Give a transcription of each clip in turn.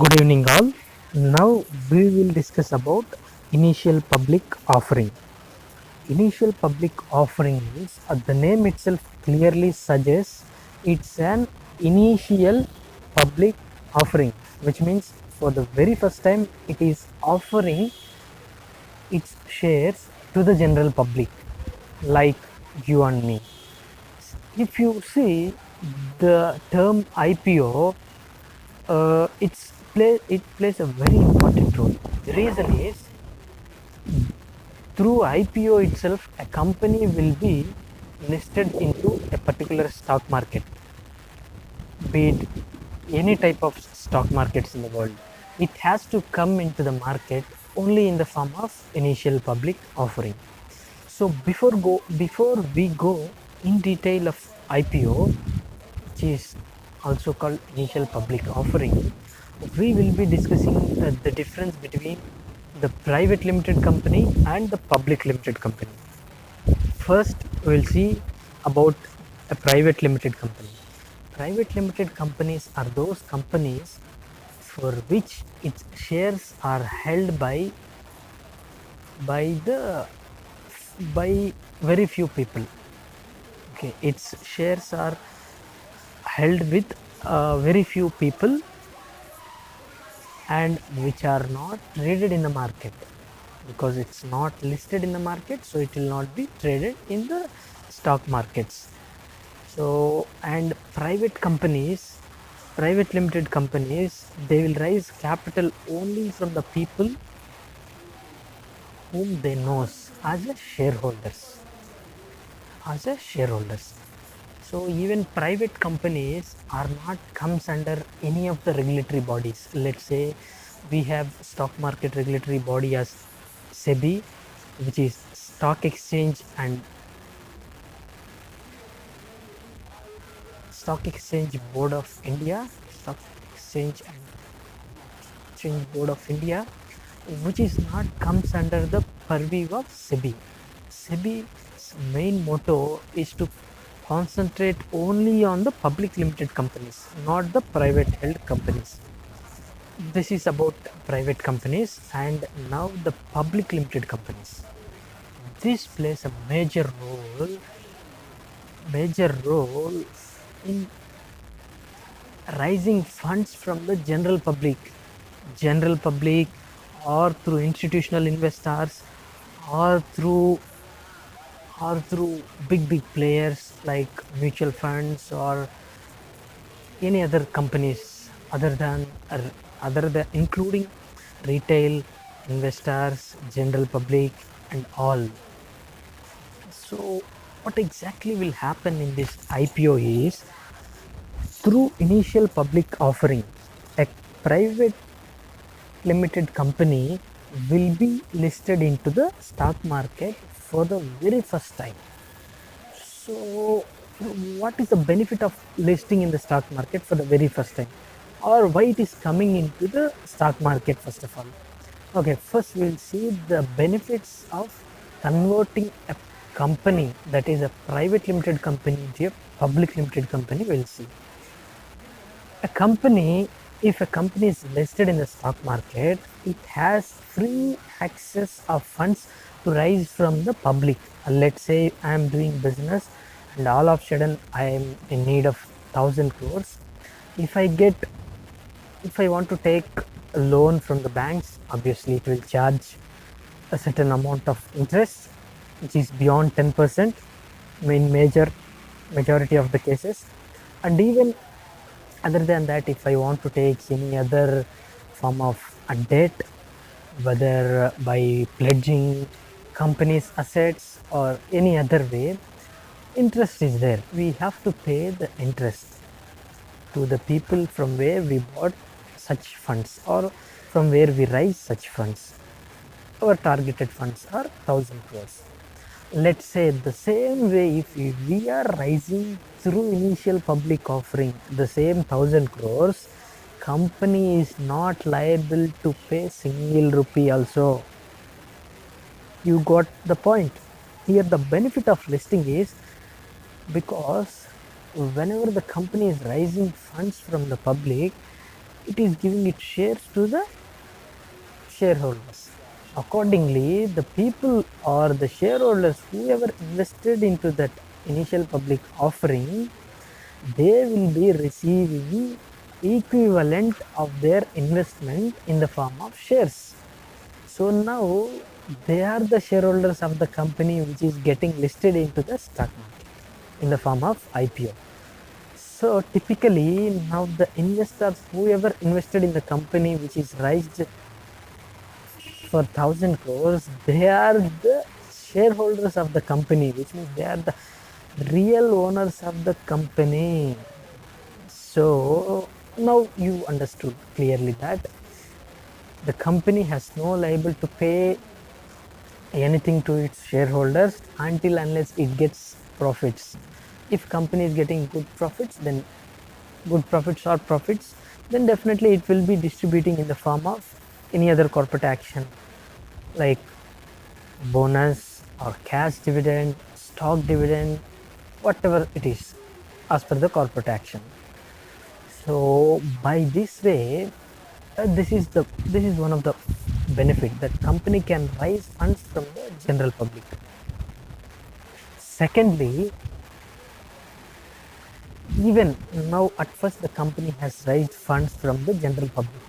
Good evening all. Now we will discuss about initial public offering. Initial public offering means the name itself clearly suggests it's an initial public offering, which means for the very first time it is offering its shares to the general public like you and me. If you see the term IPO, it plays a very important role. The reason is through IPO itself, a company will be listed into a particular stock market, be it any type of stock markets in the world. It has to come into the market only in the form of initial public offering. So before we go in detail of IPO, which is also called initial public offering, we will be discussing the difference between the private limited company and the public limited company. First, we will see about a private limited company. Private limited companies are those companies for which its shares are held by the by very few people. Okay, its shares are held with very few people and which are not traded in the market because it's not listed in the market, so it will not be traded in the stock markets. So and private limited companies, they will raise capital only from the people whom they knows as a shareholders. So even private companies are not comes under any of the regulatory bodies. Let's say we have stock market regulatory body as SEBI, which is Stock Exchange Board of India, Stock Exchange and Exchange Board of India, which is not comes under the purview of SEBI. SEBI's main motto is to concentrate only on the public limited companies, not the private held companies. This is about private companies, and now the public limited companies. This plays a major role in raising funds from the general public or through institutional investors or through big players like mutual funds or any other companies other than including retail investors, general public and all. So what exactly will happen in this IPO is through initial public offering, a private limited company will be listed into the stock market for the very first time. So, what is the benefit of listing in the stock market for the very first time, or why it is coming into the stock market first of all? Okay, first we'll see the benefits of converting a company that is a private limited company to a public limited company. We'll see a company, if a company is listed in the stock market, it has free access of funds to raise from the public. Let's say I am doing business and all of a sudden I am in need of 1000 crores. If I want to take a loan from the banks, obviously it will charge a certain amount of interest which is beyond 10% in majority of the cases. And even other than that, if I want to take any other form of a debt, whether by pledging company's assets or any other way, interest is there. We have to pay the interest to the people from where we bought such funds or from where we raise such funds. Our targeted funds are 1000 crores. Let's say the same way, if we are raising through initial public offering the same 1000 crores, company is not liable to pay single rupee also. You got the point. Here the benefit of listing is because whenever the company is raising funds from the public, it is giving its shares to the shareholders. Accordingly, the people or the shareholders, whoever invested into that initial public offering, they will be receiving equivalent of their investment in the form of shares. So now they are the shareholders of the company which is getting listed into the stock market in the form of IPO. So typically now the investors, whoever invested in the company which is raised for 1,000 crores, they are the shareholders of the company, which means they are the real owners of the company. So now you understood clearly that the company has no liable to pay anything to its shareholders until unless it gets profits. If company is getting good profits, then good profits or profits, then definitely it will be distributing in the form of any other corporate action like bonus or cash dividend, stock dividend, whatever it is as per the corporate action. So by this way, this is one of the benefit that company can raise funds from the general public. Secondly, even now at first the company has raised funds from the general public,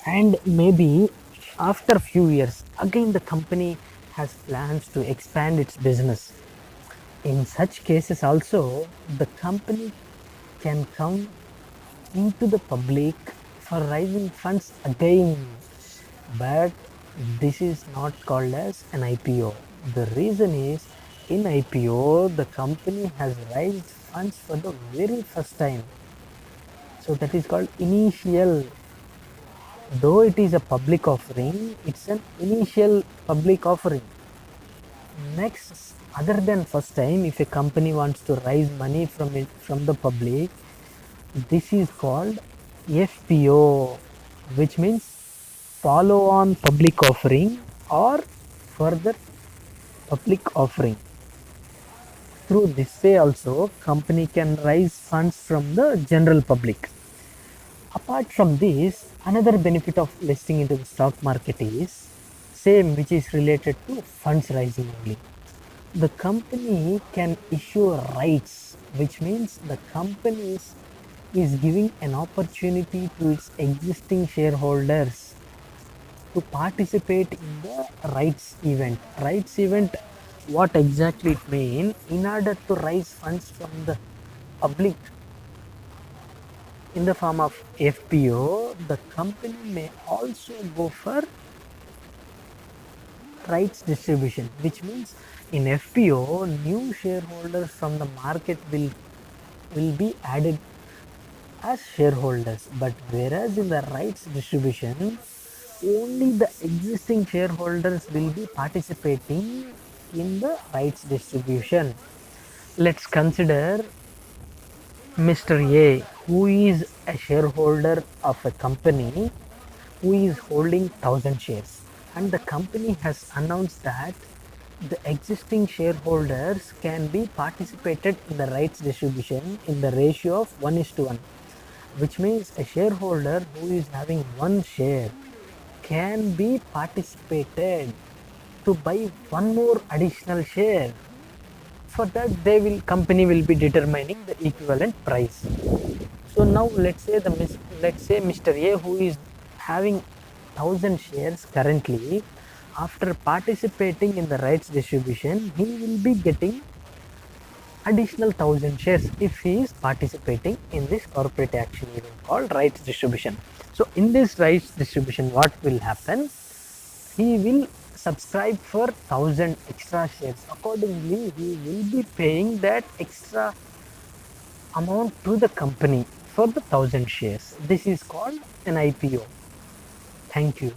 and maybe after few years again the company has plans to expand its business. In such cases also, the company can come into the public for raising funds again, but this is not called as an IPO. The reason is, in IPO the company has raised funds for the very first time, so that is called initial. Though it is a public offering, it's an initial public offering. Next, other than first time, if a company wants to raise money from the public, this is called FPO, which means follow on public offering or further public offering. Through this way also, company can raise funds from the general public. Apart from this, another benefit of listing into the stock market is same, which is related to funds raising only. The company can issue rights, which means the company is giving an opportunity to its existing shareholders to participate in the rights event. Rights event, what exactly it means? In order to raise funds from the public in the form of FPO, the company may also go for rights distribution, which means in FPO, new shareholders from the market will be added as shareholders, but whereas in the rights distribution, only the existing shareholders will be participating in the rights distribution. Let's consider Mr. A, who is a shareholder of a company who is holding 1,000 shares, and the company has announced that the existing shareholders can be participated in the rights distribution in the ratio of 1:1, which means a shareholder who is having one share can be participated to buy one more additional share. For that, they will company will be determining the equivalent price. So now let's say Mr. A, who is having 1,000 shares currently, after participating in the rights distribution, he will be getting additional 1,000 shares if he is participating in this corporate action event called rights distribution. So in this rights distribution, what will happen? He will subscribe for 1,000 extra shares. Accordingly, he will be paying that extra amount to the company for the 1,000 shares. This is called an IPO. Thank you.